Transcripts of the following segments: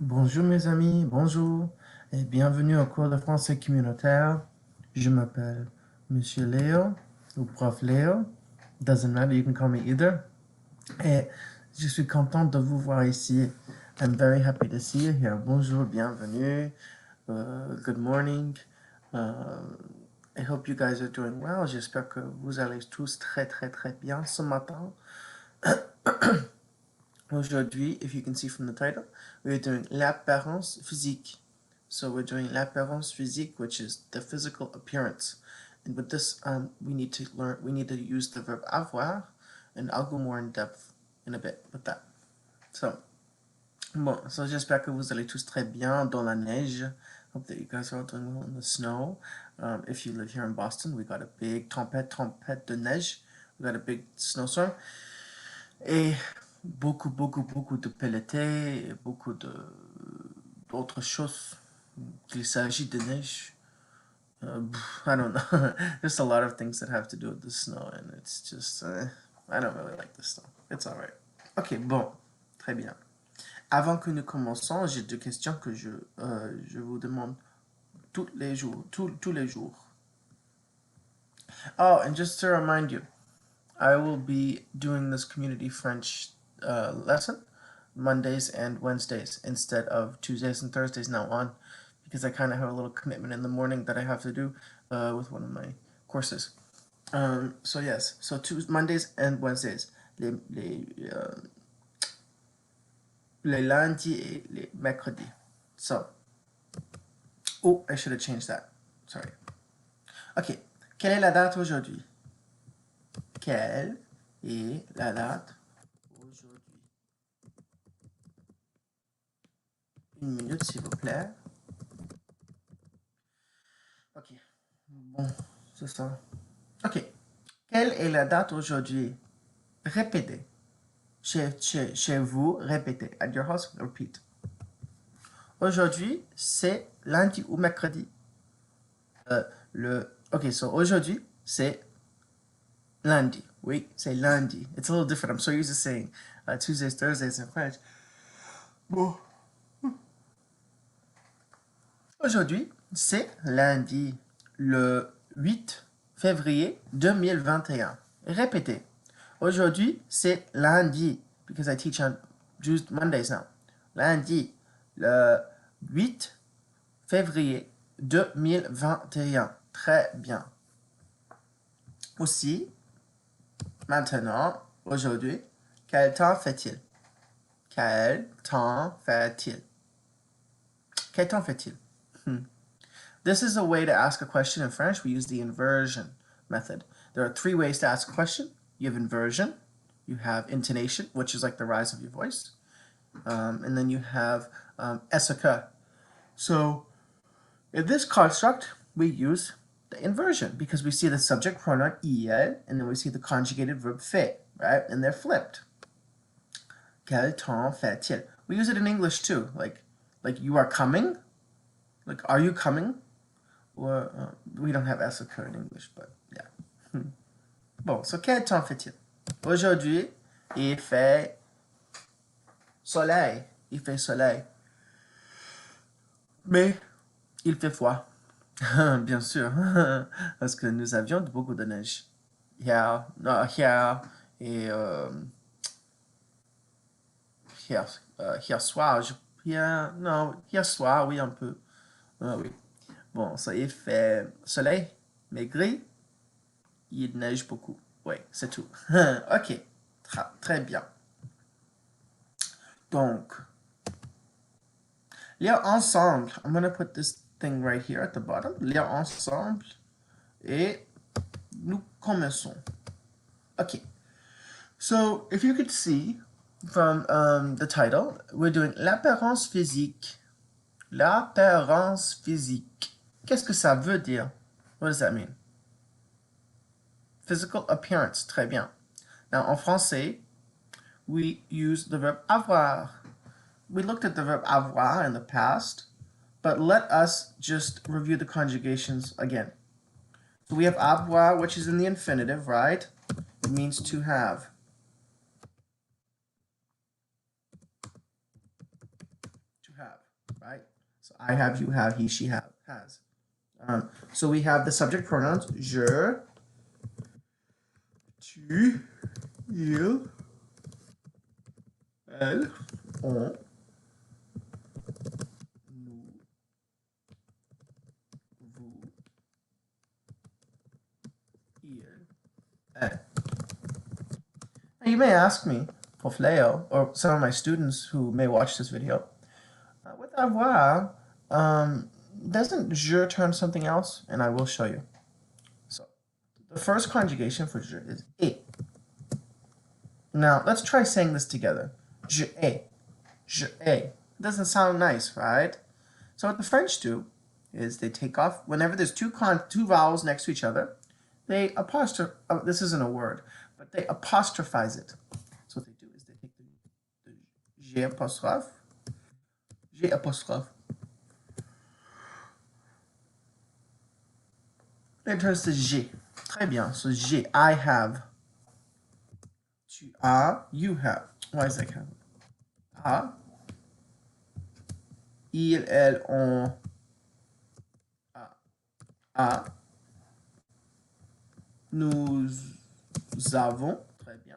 Bonjour mes amis, bonjour et bienvenue au cours de français communautaire. Je m'appelle Monsieur Léo ou Prof Léo. Doesn't matter, you can call me either. Et je suis content de vous voir ici. I'm very happy to see you here. Bonjour, bienvenue. Good morning. I hope you guys are doing well. J'espère que vous allez tous très très très bien ce matin. Aujourd'hui, if you can see from the title, we're doing l'apparence physique. So we're doing l'apparence physique, which is the physical appearance. And with this, we need to use the verb avoir, and I'll go more in depth in a bit with that. So, bon, so j'espère que vous allez tous très bien dans la neige. Hope that you guys are all doing well in the snow. If you live here in Boston, we got a big tempête de neige. We got a big snowstorm. Et beaucoup de pelletés, et beaucoup d'autres choses qu'il s'agit de neige. I don't know. There's a lot of things that have to do with the snow, and it's just, I don't really like the snow. It's alright. Ok, bon, très bien. Avant que nous commençons, j'ai deux questions que je vous demande tous les jours, tous les jours. Oh, and just to remind you, I will be doing this community French lesson Mondays and Wednesdays instead of Tuesdays and Thursdays now on, because I kind of have a little commitment in the morning that I have to do with one of my courses. So yes, so Mondays and Wednesdays, les lundis et les mercredis. So, oh, I should have changed that. Sorry. Ok, quelle est la date aujourd'hui? Quelle est la date aujourd'hui? Une minute, s'il vous plaît. Ok. Bon, c'est ça. Ok. Quelle est la date aujourd'hui? Répétez. Chez vous, répétez. At your house, repeat. Aujourd'hui, c'est lundi ou mercredi. Ok, so aujourd'hui, c'est lundi. Oui, c'est lundi. It's a little different. I'm so used to saying Tuesdays, Thursdays in French. Bon. Aujourd'hui, c'est lundi, le 8 février 2021. Répétez. Aujourd'hui, c'est lundi, because I teach on Mondays now. Lundi, le 8 février 2021. Très bien. Aussi, maintenant, aujourd'hui, quel temps fait-il? Quel temps fait-il? Quel temps fait-il? This is a way to ask a question in French. We use the inversion method. There are three ways to ask a question. You have inversion, you have intonation, which is like the rise of your voice, and then you have est-ce que. So in this construct, we use the inversion because we see the subject pronoun il, and then we see the conjugated verb fait, right? And they're flipped. Quel temps fait-il? We use it in English too, like you are coming, like are you coming? Or we don't have est-ce que in English, but yeah. Bon, so quel temps fait-il? Aujourd'hui, il fait soleil. Il fait soleil. Mais il fait froid. Bien sûr. Parce que nous avions beaucoup de neige. Hier, non, hier et hier soir. Hier soir, oui, un peu. Oui. Bon, ça il fait soleil, mais gris. Il neige beaucoup. Oui, c'est tout. Ok, très bien. Donc, lire ensemble. I'm going to put this thing right here at the bottom. Lire ensemble. Et nous commençons. Okay. So, if you could see from the title, we're doing l'apparence physique. L'apparence physique. Qu'est-ce que ça veut dire? What does that mean? Physical appearance. Très bien. Now, en français, we use the verb avoir. We looked at the verb avoir in the past, but let us just review the conjugations again. So we have avoir, which is in the infinitive, right? It means to have. To have, right? So I have, you have, he, she have, has. So we have the subject pronouns je, tu, il, elle, on, nous, vous, il, elle. Now you may ask me, Prof. Leo, or some of my students who may watch this video, with avoir, doesn't je turn something else? And I will show you. So the first conjugation for je is et. Now let's try saying this together. Je ai. Je ai. It doesn't sound nice, right? So what the French do is they take off, whenever there's two vowels next to each other, they apostrophe, this isn't a word, but they apostrophize it. So what they do is they take the G apostrophe, G apostrophe, and it turns to G. Très bien. So G, I have. Tu as, you have. Why is that kind of? A. Il, elle, on. A. Nous avons. Très bien.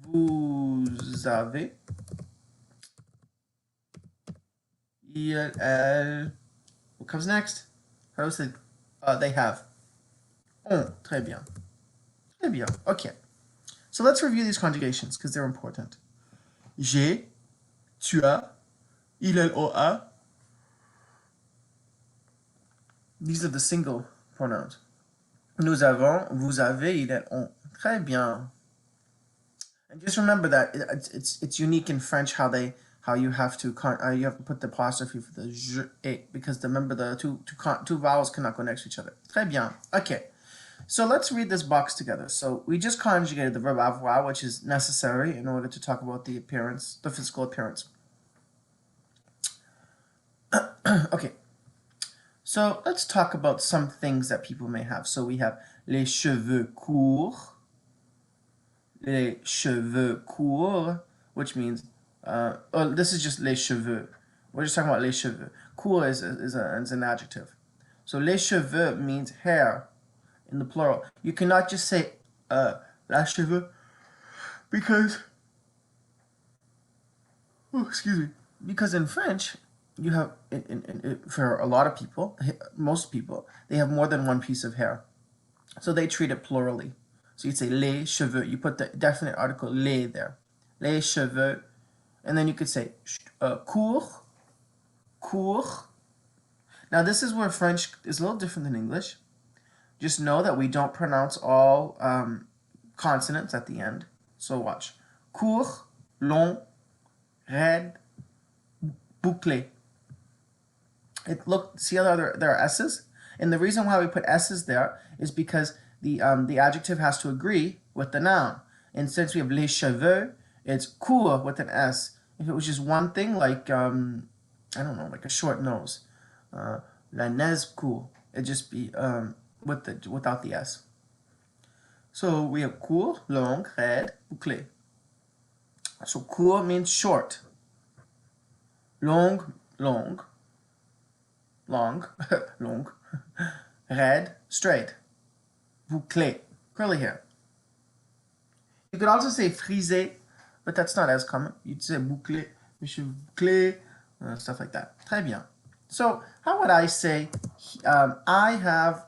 Vous avez. Il, elle. What comes next? How do I say? They have. On. Très bien. Très bien. Okay. So let's review these conjugations because they're important. J'ai, tu as, il, elle, on, a. These are the single pronouns. Nous avons, vous avez, il, elle, on. Très bien. And just remember that it's unique in French how you have to put the apostrophe for the je et, because remember the two vowels cannot go next to each other. Très bien. Okay. So let's read this box together. So we just conjugated the verb avoir, which is necessary in order to talk about the appearance, the physical appearance. Okay. So let's talk about some things that people may have. So we have les cheveux courts. Les cheveux courts, which means, this is just les cheveux. We're just talking about les cheveux. Court is an adjective. So les cheveux means hair in the plural. You cannot just say la cheveux because, excuse me, because in French, you have, for a lot of people, most people, they have more than one piece of hair. So they treat it plurally. So you'd say les cheveux. You put the definite article les there. Les cheveux. And then you could say court. Court. Now this is where French is a little different than English. Just know that we don't pronounce all consonants at the end. So watch. Court, long, raide, bouclé. See how there are S's? And the reason why we put S's there is because the adjective has to agree with the noun. And since we have les cheveux, it's court with an S. If it was just one thing, like, I don't know, like a short nose, la nez court, it'd just be without the S. So we have court, long, raide, bouclé. So court means short. Long, long. Long, long. Raide, straight. Bouclé, curly hair. You could also say frisé, but that's not as common. You'd say bouclé, monsieur bouclé, stuff like that. Très bien. So how would I say, I have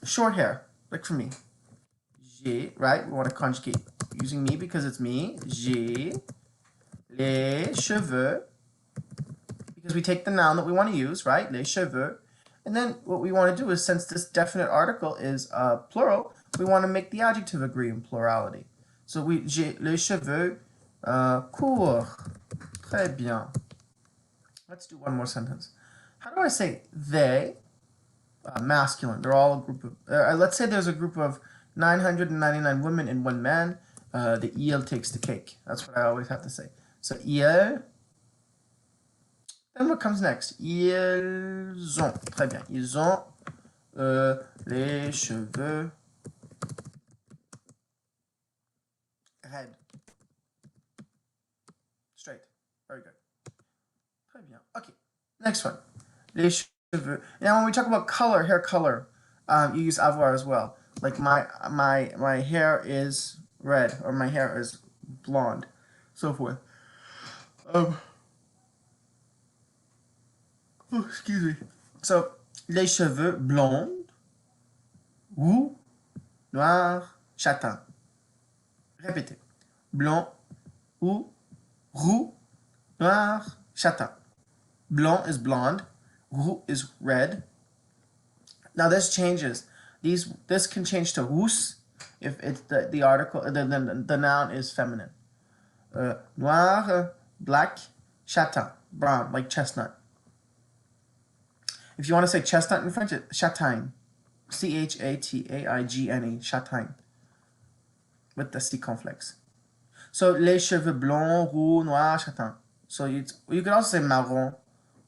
short hair, like for me. J'ai, right? We want to conjugate using me because it's me. J'ai les cheveux, because we take the noun that we want to use, right? Les cheveux. And then what we want to do is, since this definite article is plural, we want to make the adjective agree in plurality. So j'ai les cheveux courts. Très bien. Let's do one more sentence. How do I say they? Masculine. They're all a group of, let's say there's a group of 999 women and one man. The il takes the cake. That's what I always have to say. So il. Then what comes next? Ils ont. Très bien. Ils ont les cheveux raides. Straight. Very good. Très bien. Okay, next one. Les cheveux. Now, when we talk about color, hair color, you use avoir as well. Like my hair is red, or my hair is blonde, so forth. Um, oh, excuse me. So, les cheveux blonds, roux, noir, châtain. Répétez. Blond, roux, noir, châtain. Blond is blonde, roux is red. Now this changes. This can change to rousse if it's the article, the noun is feminine. Noir, black, châtain, brown, like chestnut. If you want to say chestnut in French, it's châtain. Chataign, châtain. With the C complex. So, les cheveux blonds, roux, noirs, châtain. So, you could also say marron.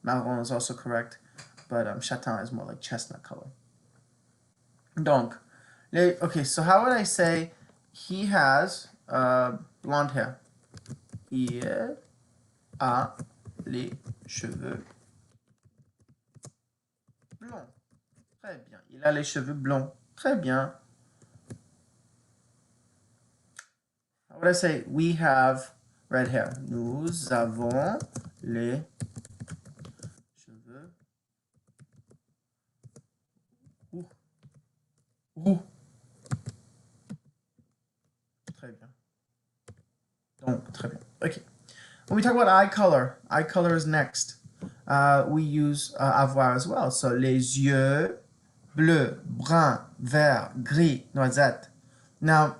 Marron is also correct. But châtain is more like chestnut color. Donc, okay, so how would I say he has blonde hair? Il a les cheveux blonds. Très bien. Il a les cheveux blonds. Très bien. How would I say we have red hair? Nous avons les cheveux roux. Très bien. Donc, très bien. Okay. When we talk about eye color is next. We use avoir as well. So, les yeux bleu, brun, vert, gris, noisette. Now,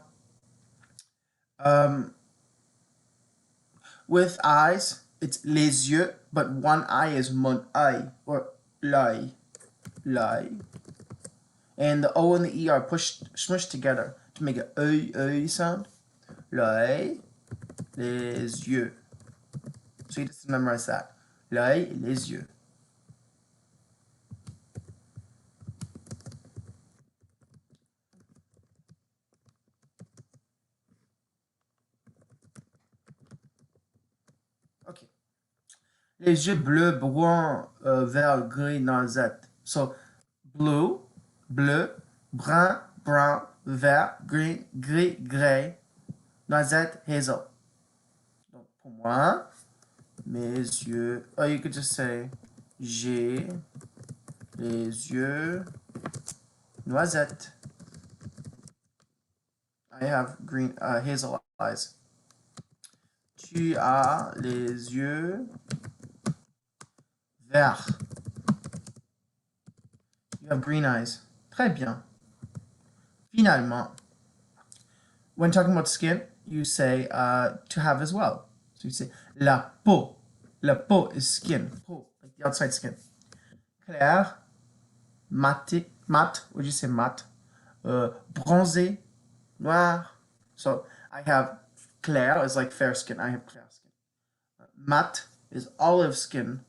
with eyes, it's les yeux, but one eye is mon œil, or l'œil. And the O and the E are smushed together to make an œil sound. L'œil, les yeux. So you just memorize that. L'œil et les yeux. Okay. Les yeux bleus, brun, vert, gris, noisette. So, blue, bleu, brun, brown, vert, gris, gray, noisette, hazel. Donc, pour moi, mes yeux, or you could just say, j'ai les yeux noisette. I have green, hazel eyes. Tu as les yeux verts. You have green eyes. Très bien. Finalement, when talking about skin, you say to have as well. So you say la peau. La peau is skin. Peau, like the outside skin. Clair, mat, would you say mat? Bronzé, noir. So I have clair is like fair skin. I have clair skin. Mat is olive skin.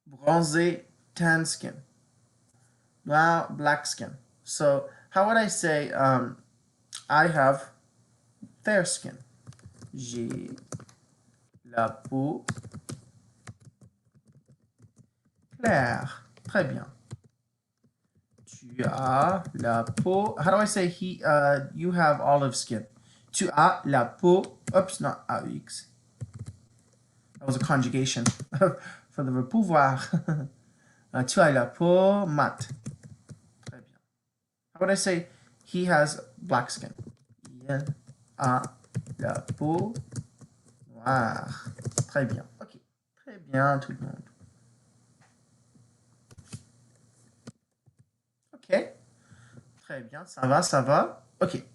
Bronzé, tan skin. Noir, black skin. So how would I say I have fair skin? J'ai la peau claire. Très bien. Tu as la peau. How do I say you have olive skin? Tu as la peau. Oops, not AUX. That was a conjugation for the verb pouvoir. Tu as la peau mat. Très bien. How would I say he has black skin? Il a la peau noire. Très bien. Ok. Très bien, tout le monde. Ok. Très bien. Ça va, ça va. Ok.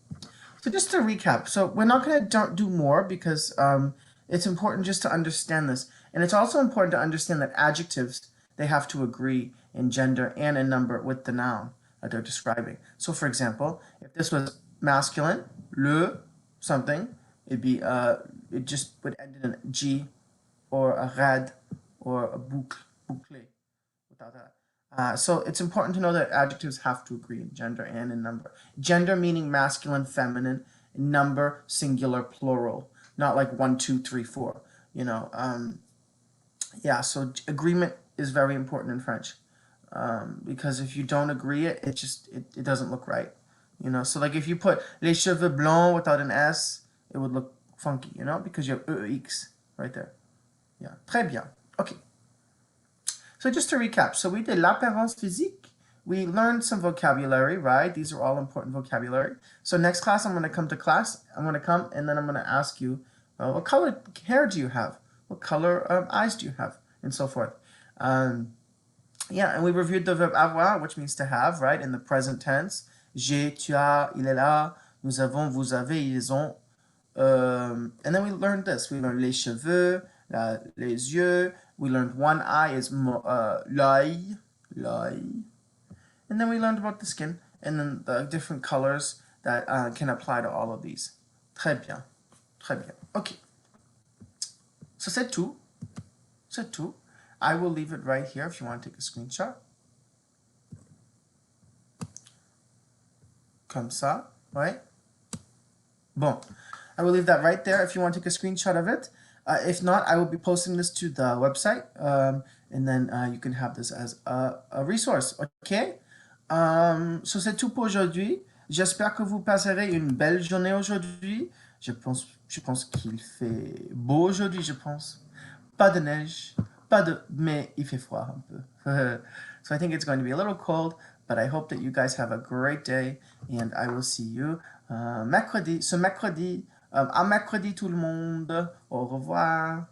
So just to recap, so we're not going to do more because it's important just to understand this. And it's also important to understand that adjectives, they have to agree in gender and in number with the noun that they're describing. So for example, if this was masculine, le something, it'd be it just would end in a G or a rad or a bouclé without that. So it's important to know that adjectives have to agree in gender and in number. Gender meaning masculine, feminine, number, singular, plural, not like 1, 2, 3, 4. You know, Yeah, so agreement is very important in French. Because if you don't agree it doesn't look right. You know, so like if you put les cheveux blonds without an S, it would look funky, you know, because you have EX right there. Yeah, très bien. Okay. So just to recap, so we did l'apparence physique. We learned some vocabulary, right? These are all important vocabulary. So next class, I'm going to come to class. I'm going to come and then I'm going to ask you, what color hair do you have? What color eyes do you have? And so forth. Yeah, and we reviewed the verb avoir, which means to have, right, in the present tense. J'ai, tu as, il est là, nous avons, vous avez, ils ont. And then we learned this. We learned les cheveux, les yeux. We learned one eye is l'œil, l'œil. And then we learned about the skin and then the different colors that can apply to all of these. Très bien. Très bien. Okay. So c'est tout. C'est tout. I will leave it right here if you want to take a screenshot. Comme ça, right? Bon. I will leave that right there if you want to take a screenshot of it. If not, I will be posting this to the website, and then you can have this as a resource, okay? So c'est tout pour aujourd'hui. J'espère que vous passerez une belle journée aujourd'hui. Je pense qu'il fait beau aujourd'hui, je pense. Pas de neige, mais il fait froid un peu. So I think it's going to be a little cold, but I hope that you guys have a great day, and I will see you mercredi. À mercredi tout le monde. Au revoir.